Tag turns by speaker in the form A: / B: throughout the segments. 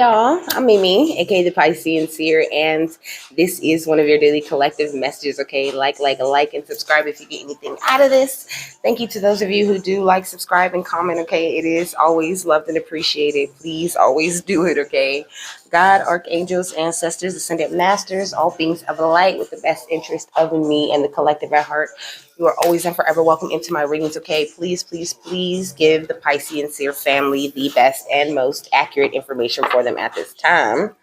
A: y'all. I'm Mimi, aka the Piscean Seer, and this is one of your daily collective messages. Okay, like, and subscribe if you get anything out of this. Thank you to those of you who do like, subscribe, and comment. Okay, it is always loved and appreciated. Please always do it. Okay, God, archangels, ancestors, ascended masters, all beings of the light with the best interest of me and the collective at heart. You are always and forever welcome into my readings, okay? Please, please, please give the Piscean Seer family the best and most accurate information for them at this time.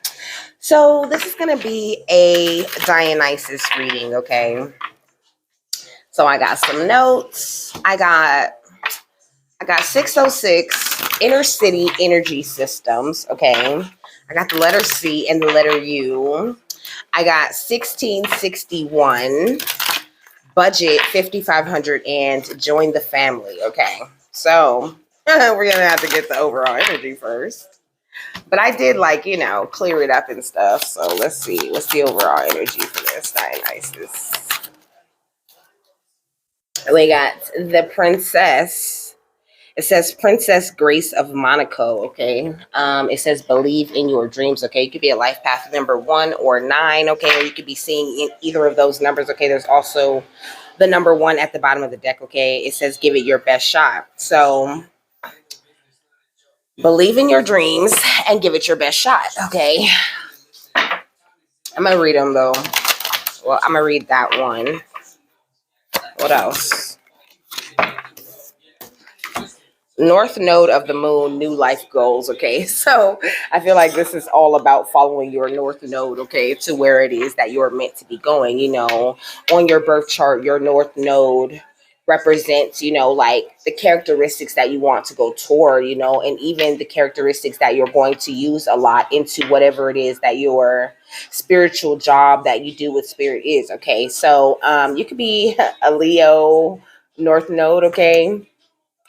A: So this is going to be a Dionysus reading, okay? So I got some notes. I got 606 inner city energy systems, okay? I got the letter C and the letter U. I got 1661. Budget 5,500 and join the family. Okay, so we're gonna have to get the overall energy first, but I did clear it up and stuff. So let's see what's the overall energy for this Dionysus. We got the princess. It says Princess Grace of Monaco, okay? It says believe in your dreams, okay? You could be a life path number 1 or 9, okay? Or you could be seeing in either of those numbers, okay? There's also the number 1 at the bottom of the deck, okay? It says give it your best shot. So believe in your dreams and give it your best shot, okay? I'm going to read them, though. Well, I'm going to read that one. What else? North node of the moon, new life goals, okay? So I feel like this is all about following your north node, okay, to where it is that you're meant to be going. On your birth chart, your north node represents, like the characteristics that you want to go toward, and even the characteristics that you're going to use a lot into whatever it is that your spiritual job that you do with spirit is, okay? So you could be a Leo north node, okay?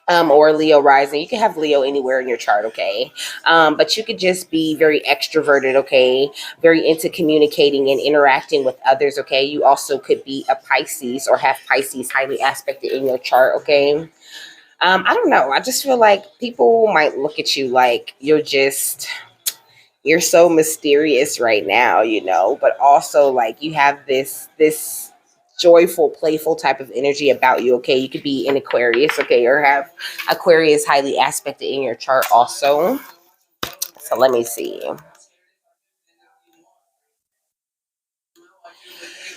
A: Or Leo rising. You can have Leo anywhere in your chart, okay? But you could just be very extroverted, okay? Very into communicating and interacting with others, okay? You also could be a Pisces or have Pisces highly aspected in your chart, okay? I don't know. I just feel like people might look at you like you're so mysterious right now, but also like you have this joyful, playful type of energy about you, okay? You could be in Aquarius, okay, or have Aquarius highly aspected in your chart also. So let me see.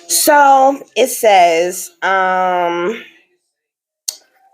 A: So it says,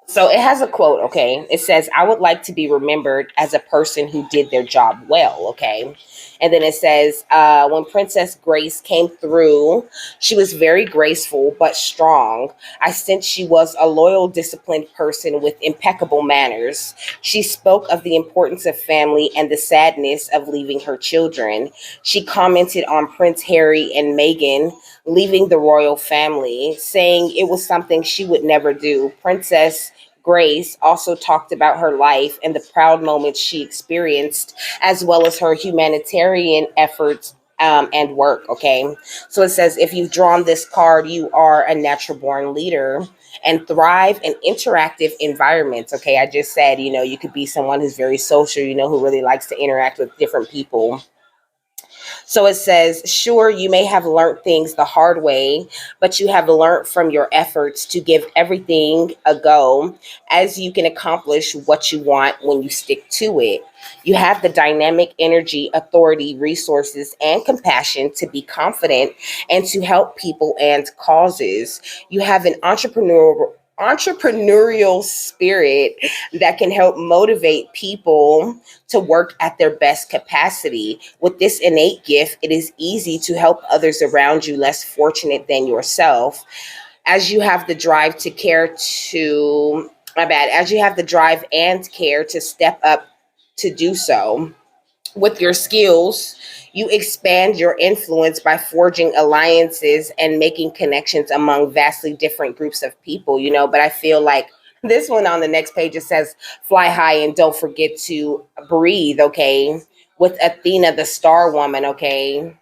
A: so it has a quote, okay? It says, I would like to be remembered as a person who did their job well, okay? And then it says, when Princess Grace came through, she was very graceful but strong. I sensed she was a loyal, disciplined person with impeccable manners. She spoke of the importance of family and the sadness of leaving her children. She commented on Prince Harry and Meghan leaving the royal family, saying it was something she would never do. Princess Grace also talked about her life and the proud moments she experienced, as well as her humanitarian efforts and work. Okay, so it says if you've drawn this card, you are a natural born leader and thrive in interactive environments. Okay, I just said, you could be someone who's very social, who really likes to interact with different people. So it says, sure, you may have learned things the hard way, but you have learned from your efforts to give everything a go, as you can accomplish what you want when you stick to it. You have the dynamic energy, authority, resources, and compassion to be confident and to help people and causes. You have an entrepreneurial spirit that can help motivate people to work at their best capacity. With this innate gift, it is easy to help others around you less fortunate than yourself. As you have the drive to care to, my bad, as you have the drive and care to step up to do so. With your skills, you expand your influence by forging alliances and making connections among vastly different groups of people, But I feel like this one on the next page, it says, fly high and don't forget to breathe, okay? With Athena, the star woman, okay?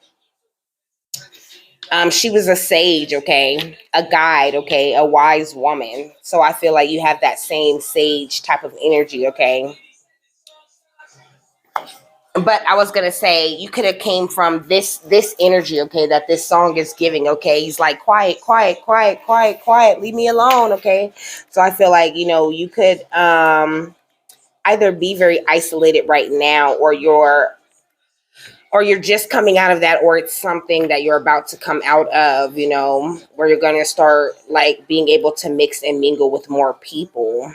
A: She was a sage, okay? A guide, okay? A wise woman. So I feel like you have that same sage type of energy, okay? But I was gonna say you could have came from this energy, okay, that this song is giving, okay. He's like, quiet, quiet, quiet, quiet, quiet, leave me alone, okay. So I feel like, you could either be very isolated right now, or you're just coming out of that, or it's something that you're about to come out of, where you're gonna start like being able to mix and mingle with more people,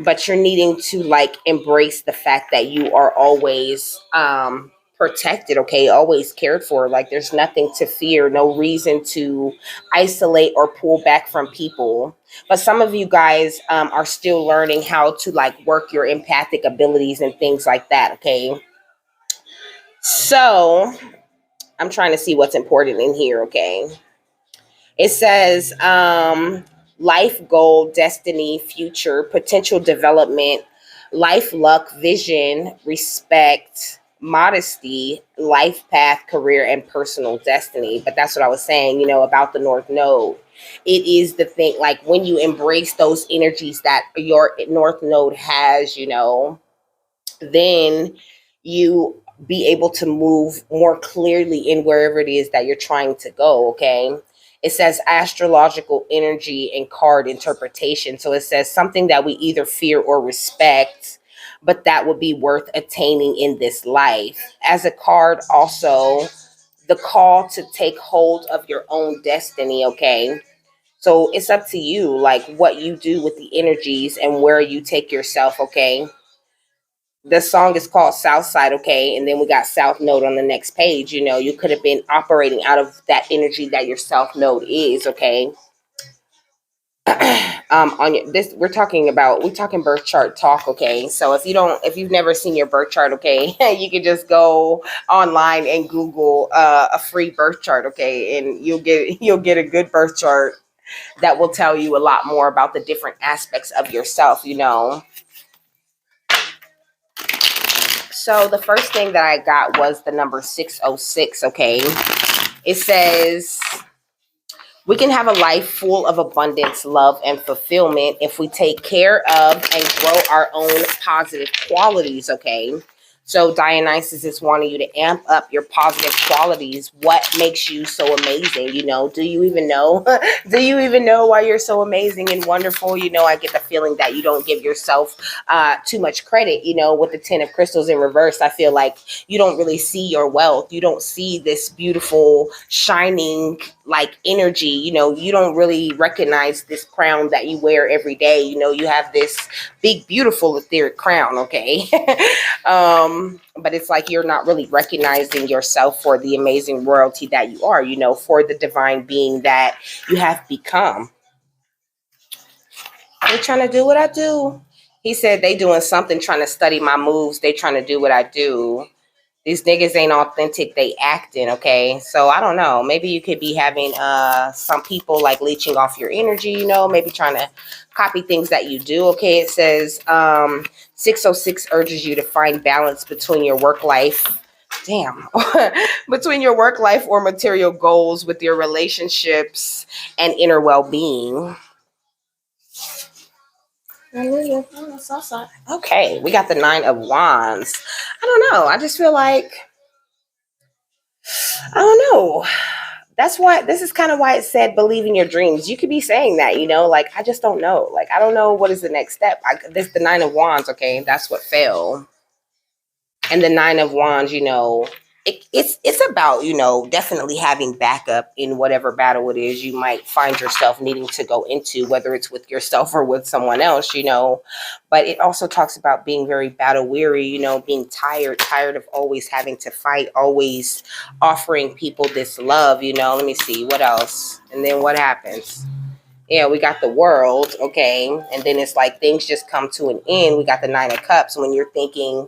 A: but you're needing to like embrace the fact that you are always protected, okay, always cared for. Like there's nothing to fear, no reason to isolate or pull back from people. But some of you guys are still learning how to like work your empathic abilities and things like that, okay. So I'm trying to see what's important in here, okay. It says life goal, destiny, future, potential development, life, luck, vision, respect, modesty, life path, career, and personal destiny. But that's what I was saying, about the North Node. It is the thing, like when you embrace those energies that your North Node has, then you be able to move more clearly in wherever it is that you're trying to go, okay. It says astrological energy and card interpretation, so it says something that we either fear or respect, but that would be worth attaining in this life. As a card, also the call to take hold of your own destiny, okay. So it's up to you, like what you do with the energies and where you take yourself, okay. The song is called Southside, okay, and then we got South Node on the next page. You could have been operating out of that energy that your South Node is, okay. On your, this we're talking birth chart talk, okay. So if you've never seen your birth chart, okay, you can just go online and Google a free birth chart, okay, and you'll get a good birth chart that will tell you a lot more about the different aspects of yourself. So the first thing that I got was the number 606, okay? It says, we can have a life full of abundance, love, and fulfillment if we take care of and grow our own positive qualities, okay? So Dionysus is wanting you to amp up your positive qualities. What makes you so amazing? Do you even know? Do you even know why you're so amazing and wonderful? I get the feeling that you don't give yourself too much credit. With the 10 of crystals in reverse, I feel like you don't really see your wealth. You don't see this beautiful, shining like energy. You don't really recognize this crown that you wear every day. You have this big, beautiful etheric crown, okay? But it's like you're not really recognizing yourself for the amazing royalty that you are, for the divine being that you have become. They trying to do what I do. He said they doing something, trying to study my moves. They trying to do what I do. These niggas ain't authentic, they acting, okay? So I don't know. Maybe you could be having some people like leeching off your energy, maybe trying to copy things that you do, okay? It says 606 urges you to find balance between your work life. Damn. Between your work life or material goals with your relationships and inner well-being. Okay, we got the 9 of Wands. I don't know. I just feel like I don't know. That's why this is kind of why it said believe in your dreams. You could be saying that, like I just don't know. Like I don't know what is the next step. This the 9 of Wands, okay? That's what fell. And the 9 of Wands, it's about, definitely having backup in whatever battle it is you might find yourself needing to go into, whether it's with yourself or with someone else. But it also talks about being very battle weary, being tired of always having to fight, always offering people this love. Let me see what else. And then what happens? Yeah, we got the World, okay? And then it's like things just come to an end. We got the 9 of Cups when you're thinking,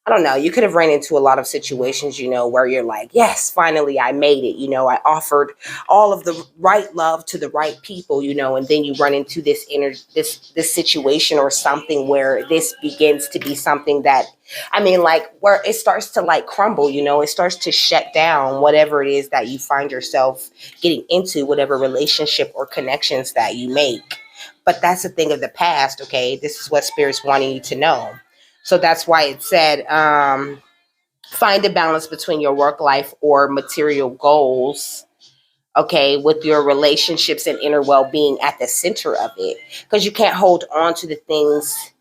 A: I don't know, you could have ran into a lot of situations, where you're like, yes, finally I made it. I offered all of the right love to the right people, and then you run into this situation or something where this begins to be something that, like where it starts to like crumble, it starts to shut down whatever it is that you find yourself getting into, whatever relationship or connections that you make. But that's a thing of the past, okay? This is what Spirit's wanting you to know. So that's why it said, Find a balance between your work life or material goals, okay, with your relationships and inner well-being at the center of it, because you can't hold on to the things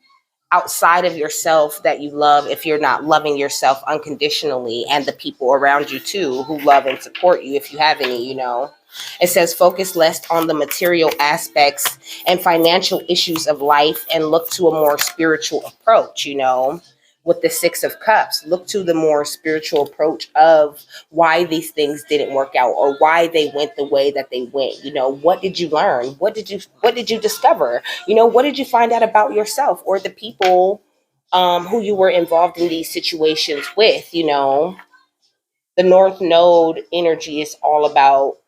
A: outside of yourself that you love if you're not loving yourself unconditionally, and the people around you too who love and support you, if you have any, it says focus less on the material aspects and financial issues of life and look to a more spiritual approach, with the Six of Cups. Look to the more spiritual approach of why these things didn't work out or why they went the way that they went. What did you learn? What did you discover? What did you find out about yourself or the people who you were involved in these situations with? The North Node energy is all about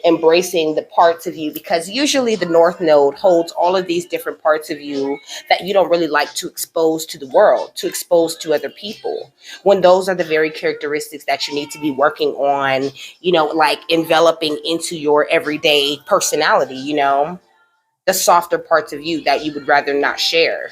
A: embracing the parts of you, because usually the North Node holds all of these different parts of you that you don't really like to expose to the world, to expose to other people, when those are the very characteristics that you need to be working on, like enveloping into your everyday personality, the softer parts of you that you would rather not share.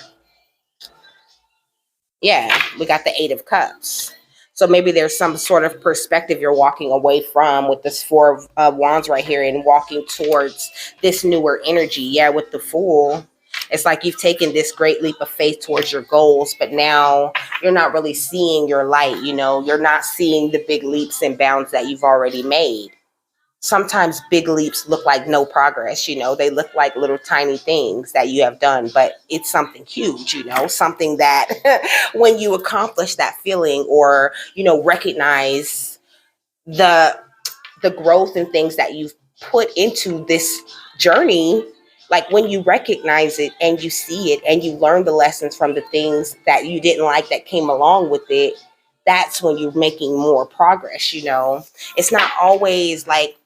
A: Yeah, we got the Eight of Cups. So maybe there's some sort of perspective you're walking away from with this Four of Wands right here and walking towards this newer energy. Yeah, with the Fool, it's like you've taken this great leap of faith towards your goals, but now you're not really seeing your light. You're not seeing the big leaps and bounds that you've already made. Sometimes big leaps look like no progress, they look like little tiny things that you have done, but it's something huge, something that when you accomplish that feeling, or recognize the growth and things that you've put into this journey, like when you recognize it and you see it and you learn the lessons from the things that you didn't like that came along with it, that's when you're making more progress. It's not always like,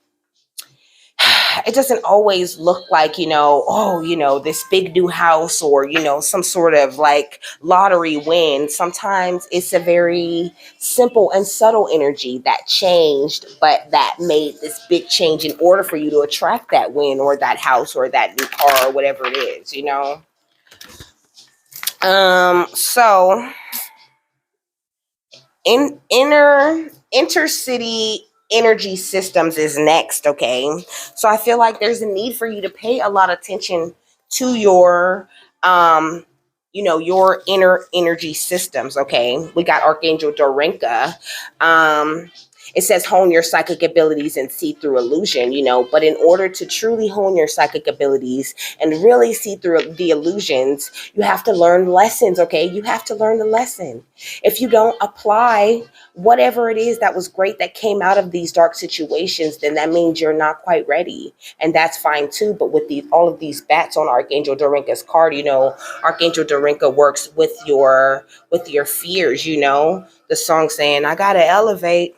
A: it doesn't always look like, oh, this big new house, or, some sort of like lottery win. Sometimes it's a very simple and subtle energy that changed, but that made this big change in order for you to attract that win or that house or that new car or whatever it is. So in intercity energy systems is next, okay? So I feel like there's a need for you to pay a lot of attention to your your inner energy systems, okay? We got Archangel Dorinka. It says hone your psychic abilities and see through illusion, but in order to truly hone your psychic abilities and really see through the illusions, you have to learn lessons, okay? You have to learn the lesson. If you don't apply whatever it is that was great that came out of these dark situations, then that means you're not quite ready. And that's fine too. But with all of these bats on Archangel Dorinka's card, Archangel Dorinka works with your fears, the song saying, I gotta elevate.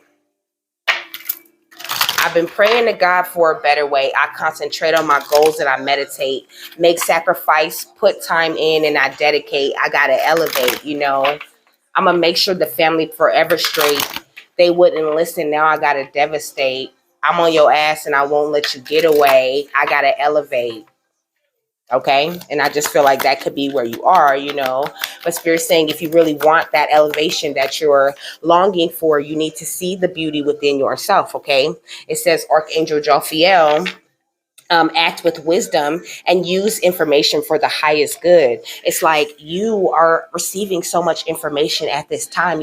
A: I've been praying to God for a better way. I concentrate on my goals and I meditate, make sacrifice, put time in, and I dedicate. I gotta elevate, I'm gonna make sure the family forever straight. They wouldn't listen. Now I gotta devastate. I'm on your ass and I won't let you get away. I gotta elevate. Okay. And I just feel like that could be where you are, But Spirit's saying if you really want that elevation that you're longing for, you need to see the beauty within yourself. Okay. It says Archangel Jophiel, act with wisdom and use information for the highest good. It's like you are receiving so much information at this time,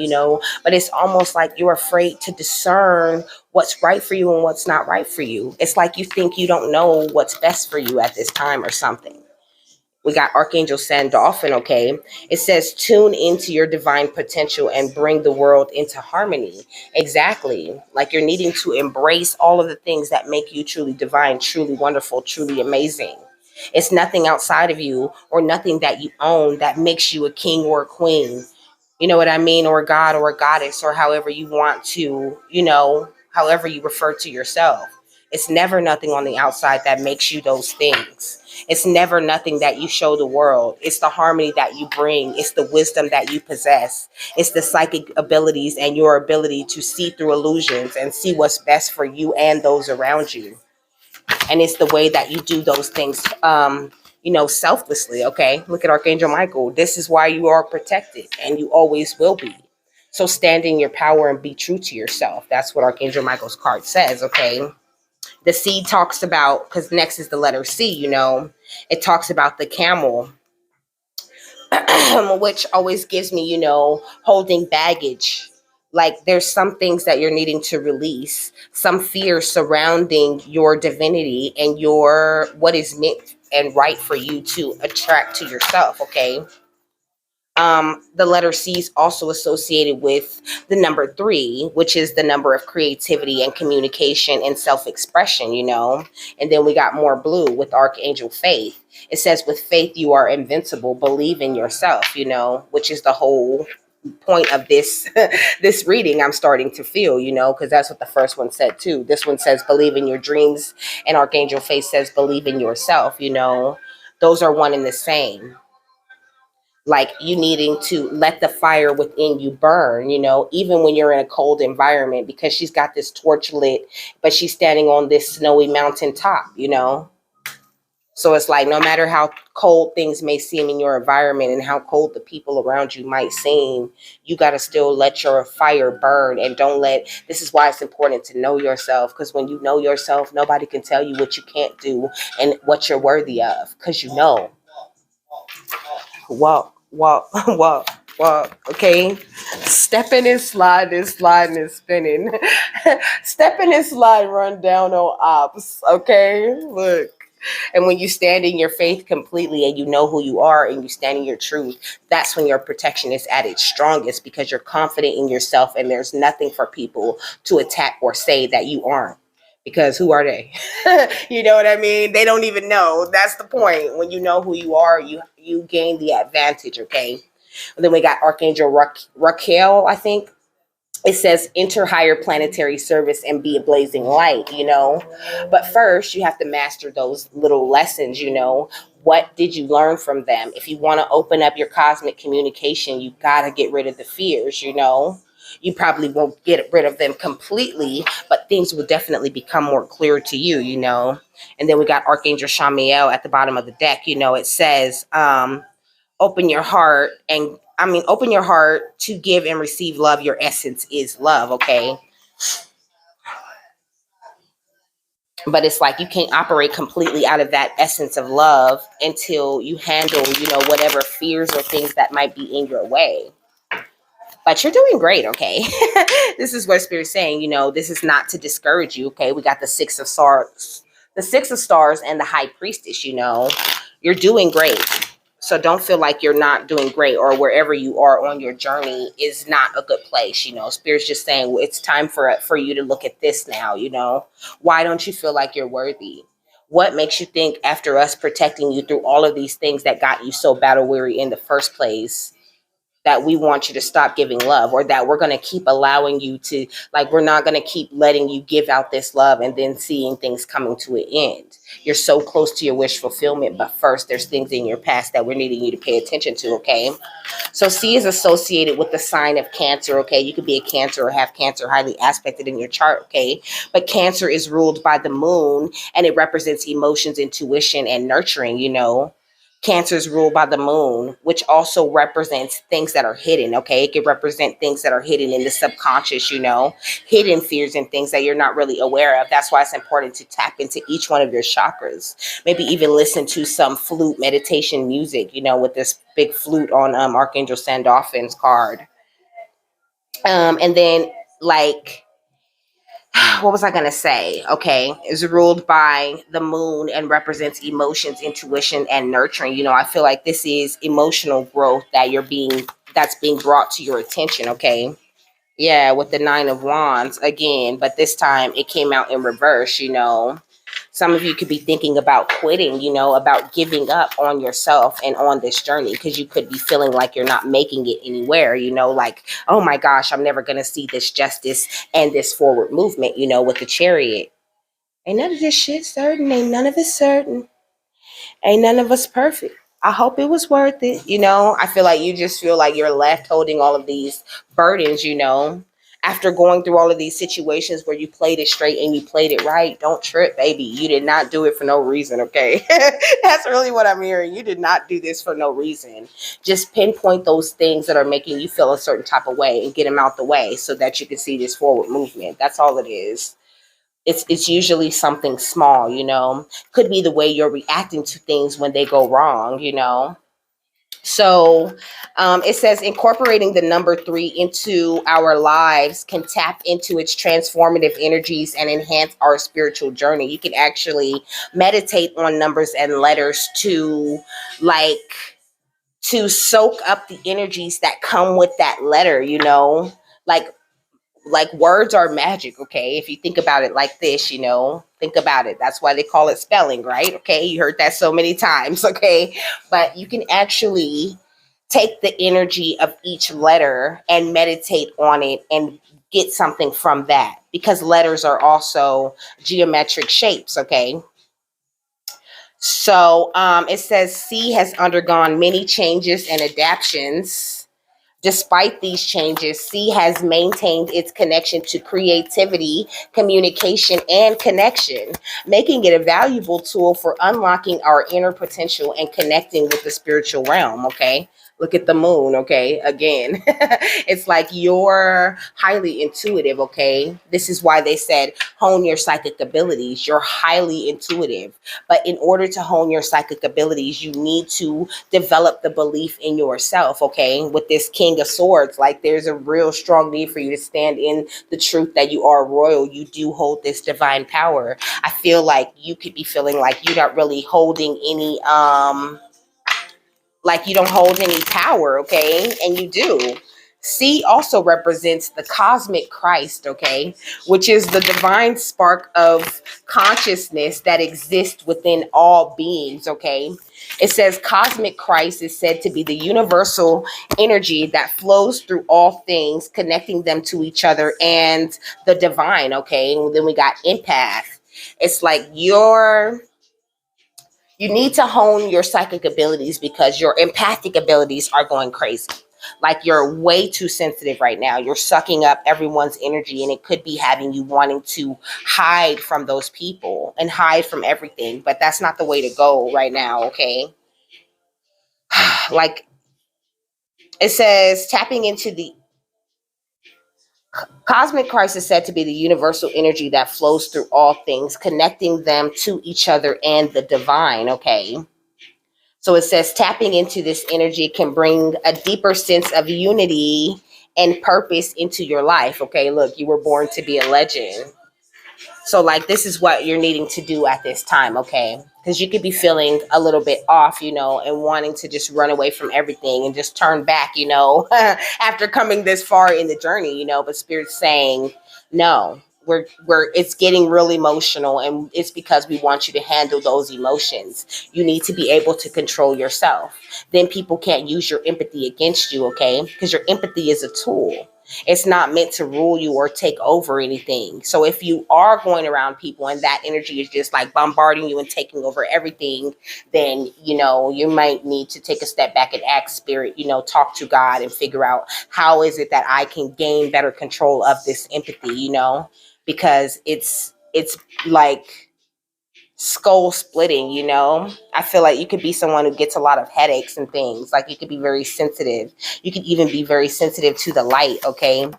A: but it's almost like you're afraid to discern what's right for you and what's not right for you. It's like you think you don't know what's best for you at this time or something. We got Archangel Sandalphon, okay? It says, tune into your divine potential and bring the world into harmony. Exactly. Like you're needing to embrace all of the things that make you truly divine, truly wonderful, truly amazing. It's nothing outside of you or nothing that you own that makes you a king or a queen. You know what I mean? Or a god or a goddess, or however you want to, however you refer to yourself. It's never nothing on the outside that makes you those things. It's never nothing that you show the world. It's the harmony that you bring. It's the wisdom that you possess. It's the psychic abilities and your ability to see through illusions and see what's best for you and those around you. And it's the way that you do those things, selflessly, okay? Look at Archangel Michael. This is why you are protected and you always will be. So stand in your power and be true to yourself. That's what Archangel Michael's card says, okay? The C talks about, because next is the letter C, it talks about the camel, which always gives me, holding baggage. Like there's some things that you're needing to release, some fears surrounding your divinity and your what is meant and right for you to attract to yourself, okay? The letter C is also associated with the number 3, which is the number of creativity and communication and self-expression, And then we got more blue with Archangel Faith. It says, with faith, you are invincible. Believe in yourself, which is the whole point of this this reading. I'm starting to feel, because that's what the first one said too. This one says believe in your dreams, and Archangel Faith says believe in yourself. Those are one and the same, like you needing to let the fire within you burn, even when you're in a cold environment, because she's got this torch lit, but she's standing on this snowy mountain top. So it's like no matter how cold things may seem in your environment and how cold the people around you might seem, you got to still let your fire burn, and don't let, this is why it's important to know yourself, because when you know yourself, nobody can tell you what you can't do and what you're worthy of, because walk, walk, walk, walk. Okay, stepping and sliding and spinning. Stepping and slide, run down on ops. Okay, look. And when you stand in your faith completely and you know who you are and you stand in your truth, that's when your protection is at its strongest, because you're confident in yourself and there's nothing for people to attack or say that you aren't. Because who are they? You know what I mean? They don't even know. That's the point. When you know who you are, you gain the advantage, okay? And then we got Archangel Raquel, I think. It says enter higher planetary service and be a blazing light. But first you have to master those little lessons. What did you learn from them? If you want to open up your cosmic communication, you got to get rid of the fears. You probably won't get rid of them completely, but things will definitely become more clear to you. And then we got Archangel Shamiel at the bottom of the deck. It says open your heart, and open your heart to give and receive love. Your essence is love, okay? But it's like you can't operate completely out of that essence of love until you handle, whatever fears or things that might be in your way. But you're doing great, okay? This is what Spirit's saying, this is not to discourage you, okay? We got the Six of Stars and the High Priestess, You're doing great. So don't feel like you're not doing great, or wherever you are on your journey is not a good place. Spirit's just saying, well, it's time for you to look at this now. Why don't you feel like you're worthy? What makes you think, after us protecting you through all of these things that got you so battle weary in the first place, that we want you to stop giving love, or that we're going to keep allowing you to, like, we're not going to keep letting you give out this love and then seeing things coming to an end. You're so close to your wish fulfillment, but first there's things in your past that we're needing you to pay attention to, okay? So C is associated with the sign of Cancer, okay? You could be a Cancer or have Cancer highly aspected in your chart, okay? But Cancer is ruled by the moon, and it represents emotions, intuition, and nurturing. Cancer is ruled by the moon, which also represents things that are hidden, okay? It could represent things that are hidden in the subconscious, hidden fears and things that you're not really aware of. That's why it's important to tap into each one of your chakras. Maybe even listen to some flute meditation music, with this big flute on Archangel Sandalphon's card. And then, like, what was I going to say? Okay, is ruled by the moon and represents emotions, intuition, and nurturing. I feel like this is emotional growth that's being brought to your attention, okay? Yeah, with the 9 of Wands again, but this time it came out in reverse. Some of you could be thinking about quitting, about giving up on yourself and on this journey, because you could be feeling like you're not making it anywhere, like, oh my gosh, I'm never going to see this justice and this forward movement, with the Chariot. Ain't none of this shit certain. Ain't none of it certain. Ain't none of us perfect. I hope it was worth it. I feel like you just feel like you're left holding all of these burdens, after going through all of these situations where you played it straight and you played it right, don't trip, baby. You did not do it for no reason, okay? That's really what I'm hearing. You did not do this for no reason. Just pinpoint those things that are making you feel a certain type of way and get them out the way so that you can see this forward movement. That's all it is. It's usually something small, could be the way you're reacting to things when they go wrong. So it says incorporating the number 3 into our lives can tap into its transformative energies and enhance our spiritual journey. You can actually meditate on numbers and letters like to soak up the energies that come with that letter. Like words are magic, okay? If you think about it like this, think about it. That's why they call it spelling, right? Okay, you heard that so many times, okay? But you can actually take the energy of each letter and meditate on it and get something from that, because letters are also geometric shapes, okay? So it says C has undergone many changes and adaptations. Despite these changes, C has maintained its connection to creativity, communication, and connection, making it a valuable tool for unlocking our inner potential and connecting with the spiritual realm, okay? Look at the moon, okay? Again, it's like you're highly intuitive, okay? This is why they said hone your psychic abilities. You're highly intuitive. But in order to hone your psychic abilities, you need to develop the belief in yourself, okay? With this King of Swords, like there's a real strong need for you to stand in the truth that you are royal. You do hold this divine power. I feel like you could be feeling like you're not really holding any like you don't hold any power, okay? And you do. C also represents the cosmic Christ, okay? Which is the divine spark of consciousness that exists within all beings, okay? It says cosmic Christ is said to be the universal energy that flows through all things, connecting them to each other and the divine, okay? And then we got empath. It's like you need to hone your psychic abilities because your empathic abilities are going crazy. Like you're way too sensitive right now. You're sucking up everyone's energy, and it could be having you wanting to hide from those people and hide from everything. But that's not the way to go right now, okay? Like it says, tapping into the cosmic Christ is said to be the universal energy that flows through all things, connecting them to each other and the divine, okay? So it says tapping into this energy can bring a deeper sense of unity and purpose into your life. Okay, look, you were born to be a legend. So, like, this is what you're needing to do at this time, okay? Because you could be feeling a little bit off, and wanting to just run away from everything and just turn back, after coming this far in the journey, but Spirit's saying, no, we're it's getting real emotional, and it's because we want you to handle those emotions. You need to be able to control yourself. Then people can't use your empathy against you, okay? Because your empathy is a tool. It's not meant to rule you or take over anything. So if you are going around people and that energy is just like bombarding you and taking over everything, then, you might need to take a step back and ask Spirit, talk to God and figure out how is it that I can gain better control of this empathy, because it's like skull splitting. I feel like you could be someone who gets a lot of headaches and things. Like you could be very sensitive. You could even be very sensitive to the light, okay?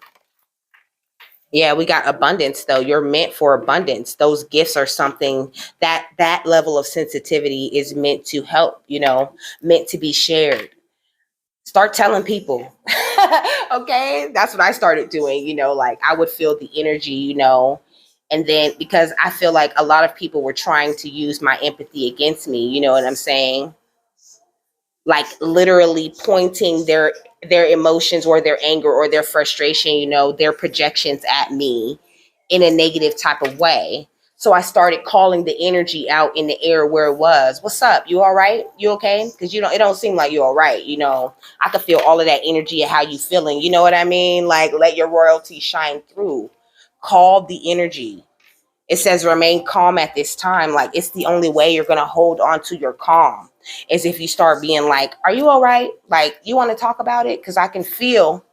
A: Yeah, we got abundance though. You're meant for abundance. Those gifts are something that level of sensitivity is meant to help, meant to be shared. Start telling people. Okay, that's what I started doing. Like I would feel the energy, and then because I feel like a lot of people were trying to use my empathy against me, you know what I'm saying? Like literally pointing their emotions or their anger or their frustration, their projections at me in a negative type of way. So I started calling the energy out in the air where it was. What's up? You all right? You okay? Because it don't seem like you're all right. I could feel all of that energy and how you feeling. You know what I mean? Like let your royalty shine through. Call the energy. It says remain calm at this time. Like it's the only way you're going to hold on to your calm is if you start being like, are you all right? Like you want to talk about it? Because I can feel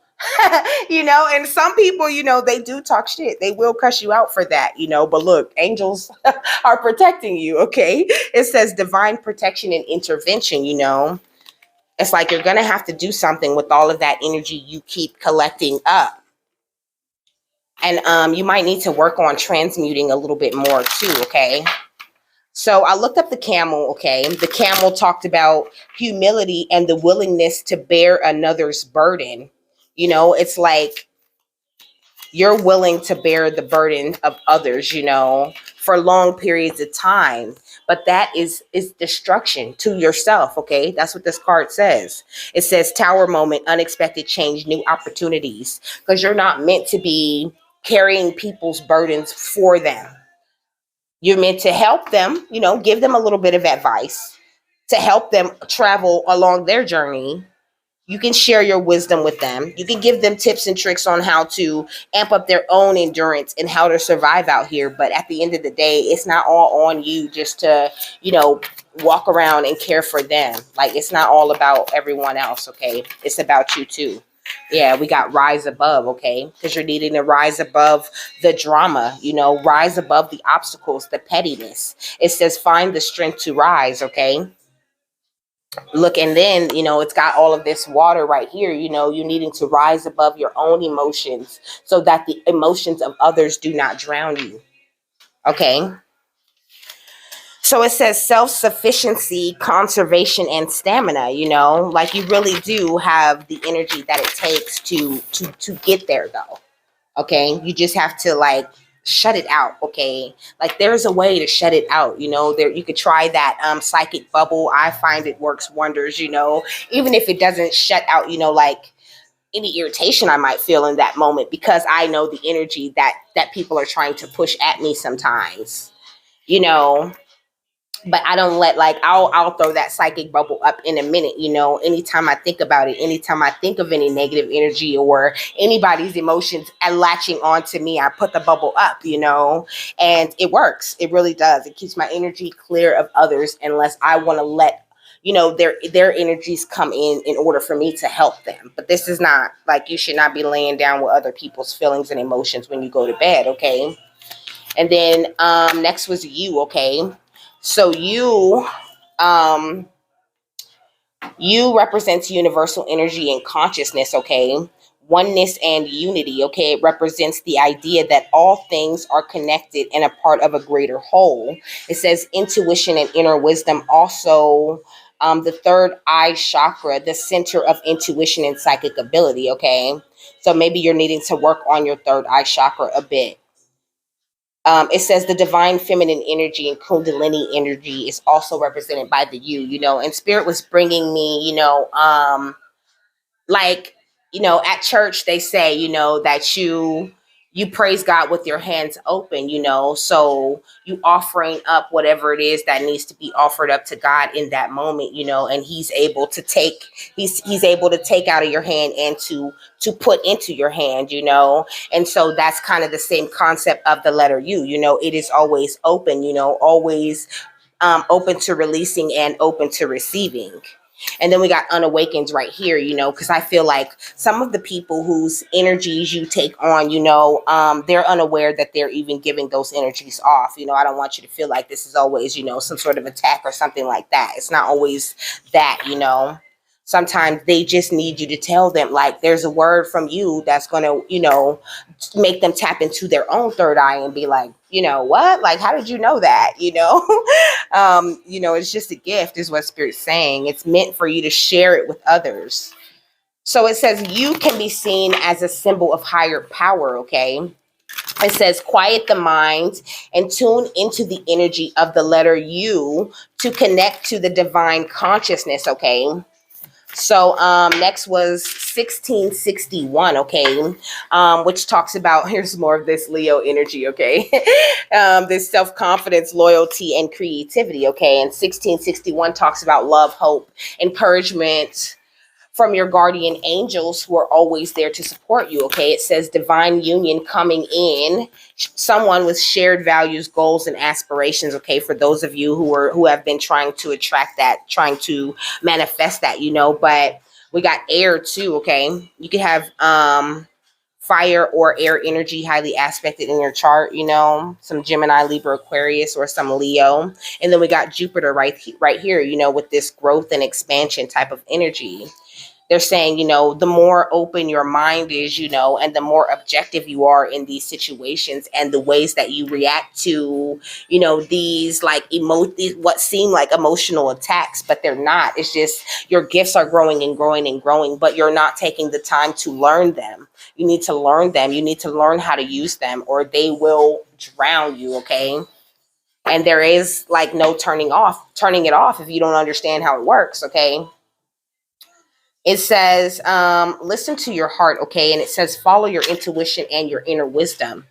A: And some people, they do talk shit. They will cuss you out for that, but look, angels are protecting you, okay? It says divine protection and intervention, It's like you're going to have to do something with all of that energy you keep collecting up. And you might need to work on transmuting a little bit more too, okay? So I looked up the camel, okay? The camel talked about humility and the willingness to bear another's burden. It's like you're willing to bear the burden of others, for long periods of time. But that is destruction to yourself, okay? That's what this card says. It says tower moment, unexpected change, new opportunities, because you're not meant to be carrying people's burdens for them. You're meant to help them, give them a little bit of advice to help them travel along their journey. You can share your wisdom with them. You can give them tips and tricks on how to amp up their own endurance and how to survive out here. But at the end of the day, it's not all on you just to, walk around and care for them. Like, it's not all about everyone else, okay? It's about you too. Yeah, we got rise above, okay? Because you're needing to rise above the drama, rise above the obstacles, the pettiness. It says find the strength to rise, okay? Look, and then it's got all of this water right here. You needing to rise above your own emotions so that the emotions of others do not drown you. Okay, so it says self-sufficiency, conservation, and stamina. Like you really do have the energy that it takes to get there, though. Okay, you just have to like shut it out. Okay, like there's a way to shut it out. There you could try that psychic bubble. I find it works wonders. Even if it doesn't shut out, like any irritation I might feel in that moment, because I know the energy that people are trying to push at me sometimes. you know but I don't let, like, I'll throw that psychic bubble up in a minute. Anytime I think about it, anytime I think of any negative energy or anybody's emotions and latching on to me, I put the bubble up, and it works. It really does. It keeps my energy clear of others unless I want to let their energies come in order for me to help them. But this is not like, you should not be laying down with other people's feelings and emotions when you go to bed, okay? And then next was you, okay? So you represents universal energy and consciousness, okay? Oneness and unity, okay? It represents the idea that all things are connected and a part of a greater whole. It says intuition and inner wisdom. Also, the third eye chakra, the center of intuition and psychic ability, okay? So maybe you're needing to work on your third eye chakra a bit. It says the divine feminine energy and kundalini energy is also represented by the and spirit was bringing me, like, at church they say, that you praise God with your hands open, so you offering up whatever it is that needs to be offered up to God in that moment, and he's able to take out of your hand and to put into your hand, and so that's kind of the same concept of the letter U. It is always open, always open to releasing and open to receiving. And then we got unawakened right here, because I feel like some of the people whose energies you take on, they're unaware that they're even giving those energies off. I don't want you to feel like this is always, some sort of attack or something like that. It's not always that, Sometimes they just need you to tell them, like, there's a word from you that's going to, make them tap into their own third eye and be like, what? Like, how did you know that? It's just a gift is what Spirit's saying. It's meant for you to share it with others. So it says you can be seen as a symbol of higher power, okay? It says quiet the mind and tune into the energy of the letter U to connect to the divine consciousness, okay? So next was 1661, okay, which talks about, here's more of this Leo energy, okay, this self-confidence, loyalty, and creativity, okay, and 1661 talks about love, hope, encouragement from your guardian angels who are always there to support you, okay? It says divine union coming in, someone with shared values, goals, and aspirations, okay? For those of you who have been trying to attract that, trying to manifest that, but We got air too, okay? You could have fire or air energy highly aspected in your chart, some Gemini, Libra, Aquarius, or some Leo. And then we got Jupiter right here, with this growth and expansion type of energy. They're saying, the more open your mind is, and the more objective you are in these situations and the ways that you react to, these like what seem like emotional attacks, but they're not. It's just your gifts are growing and growing and growing, but you're not taking the time to learn them. You need to learn them. You need to learn how to use them, or they will drown you, okay? And there is like no turning it off if you don't understand how it works, okay? It says, listen to your heart, okay? And it says, follow your intuition and your inner wisdom.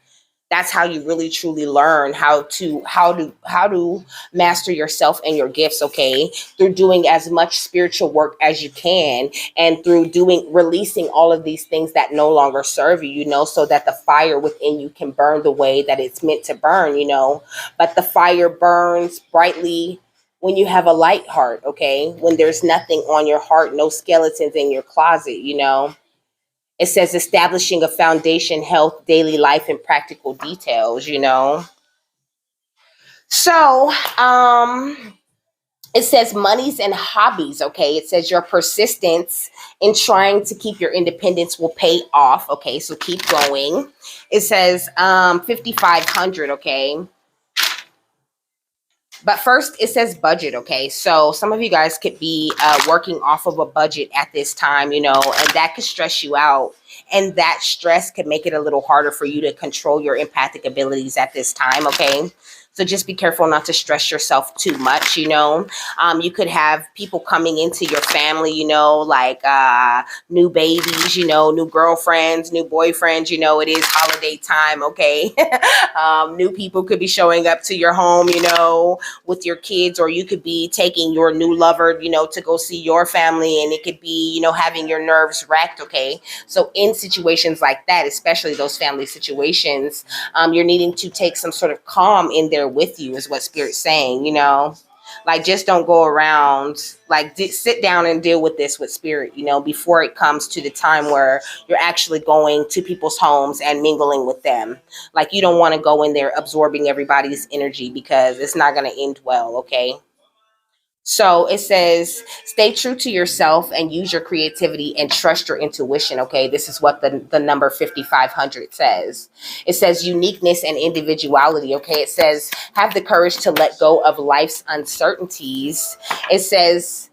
A: That's how you really truly learn how to master yourself and your gifts, okay? Through doing as much spiritual work as you can, and through releasing all of these things that no longer serve you, so that the fire within you can burn the way that it's meant to burn, But the fire burns brightly when you have a light heart, okay? When there's nothing on your heart, no skeletons in your closet, It says establishing a foundation, health, daily life, and practical details, So, it says monies and hobbies, okay? It says your persistence in trying to keep your independence will pay off, okay? So keep going. It says 5,500, okay? But first, it says budget, okay? So some of you guys could be working off of a budget at this time, and that could stress you out. And that stress could make it a little harder for you to control your empathic abilities at this time, okay? So just be careful not to stress yourself too much, You could have people coming into your family, like new babies, new girlfriends, new boyfriends, it is holiday time, okay? New people could be showing up to your home, with your kids, or you could be taking your new lover, to go see your family, and it could be, having your nerves racked, okay? So in situations like that, especially those family situations, you're needing to take some sort of calm in there with you, is what Spirit's saying, Like, just don't go around, like, sit down and deal with this with Spirit, before it comes to the time where you're actually going to people's homes and mingling with them. Like, you don't want to go in there absorbing everybody's energy, because it's not going to end well, okay? So it says, stay true to yourself and use your creativity and trust your intuition. Okay. This is what the number 5,500 says. It says uniqueness and individuality. Okay. It says, have the courage to let go of life's uncertainties. It says,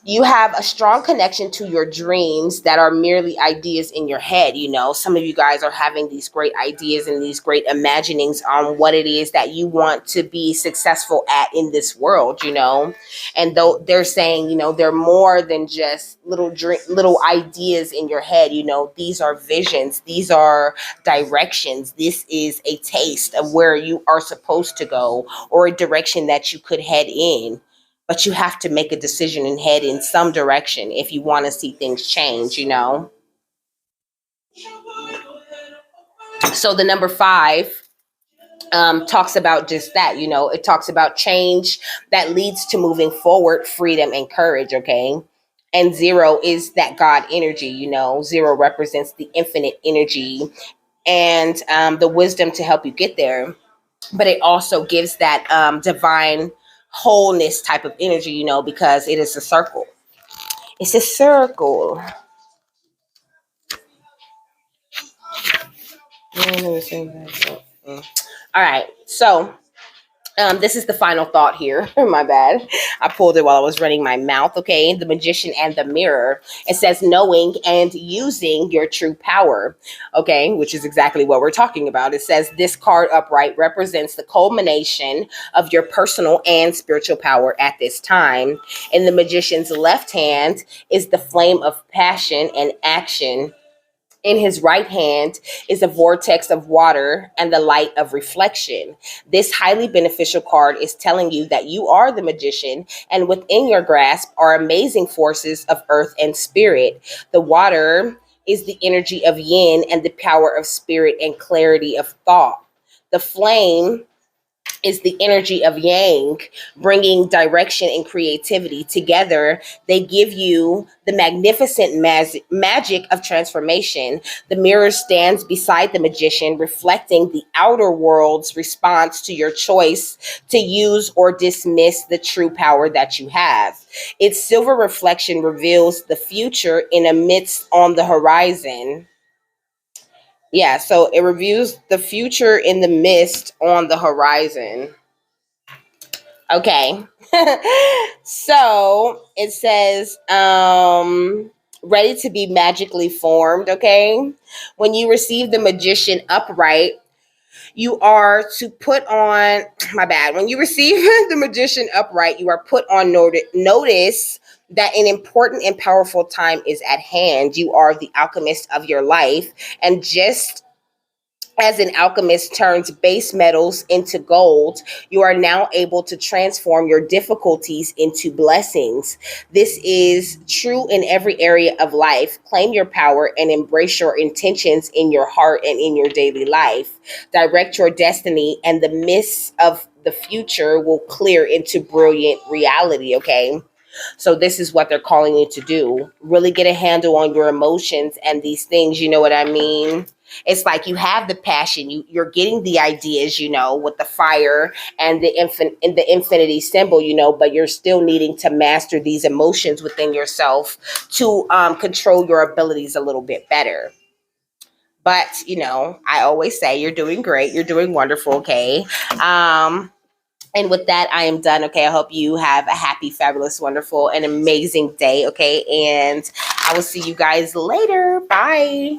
A: you have a strong connection to your dreams that are merely ideas in your head. Some of you guys are having these great ideas and these great imaginings on what it is that you want to be successful at in this world, And though they're saying, they're more than just little ideas in your head, these are visions, these are directions. This is a taste of where you are supposed to go, or a direction that you could head in. But you have to make a decision and head in some direction if you want to see things change, So the number 5 talks about just that, It talks about change that leads to moving forward, freedom, and courage, okay? And 0 is that God energy, 0 represents the infinite energy and the wisdom to help you get there. But it also gives that divine wholeness type of energy, because it is a circle. It's a circle. All right. So this is the final thought here. My bad. I pulled it while I was running my mouth. Okay. The magician and the mirror. It says knowing and using your true power. Okay. Which is exactly what we're talking about. It says this card upright represents the culmination of your personal and spiritual power at this time. In the magician's left hand is the flame of passion and action. In his right hand is a vortex of water and the light of reflection. This highly beneficial card is telling you that you are the magician, and within your grasp are amazing forces of earth and spirit. The water is the energy of yin and the power of spirit and clarity of thought. The flame is the energy of yang, bringing direction and creativity together. They give you the magnificent magic of transformation. The mirror stands beside the magician, reflecting the outer world's response to your choice to use or dismiss the true power that you have. Its silver reflection reveals the future in a mist on the horizon. Yeah, so it reviews the future in the mist on the horizon. Okay. So it says, ready to be magically formed. Okay. When you receive the magician upright, you are to put on, my bad. When you receive the magician upright, you are put on notice that an important and powerful time is at hand. You are the alchemist of your life. And just as an alchemist turns base metals into gold, you are now able to transform your difficulties into blessings. This is true in every area of life. Claim your power and embrace your intentions in your heart and in your daily life. Direct your destiny, and the mists of the future will clear into brilliant reality, okay? So this is what they're calling you to do. Really get a handle on your emotions and these things, you know what I mean? It's like you have the passion, you're getting the ideas, with the fire and the infinity symbol, but you're still needing to master these emotions within yourself to control your abilities a little bit better. But I always say you're doing great, you're doing wonderful, okay? And with that, I am done. Okay. I hope you have a happy, fabulous, wonderful, and amazing day. Okay. And I will see you guys later. Bye.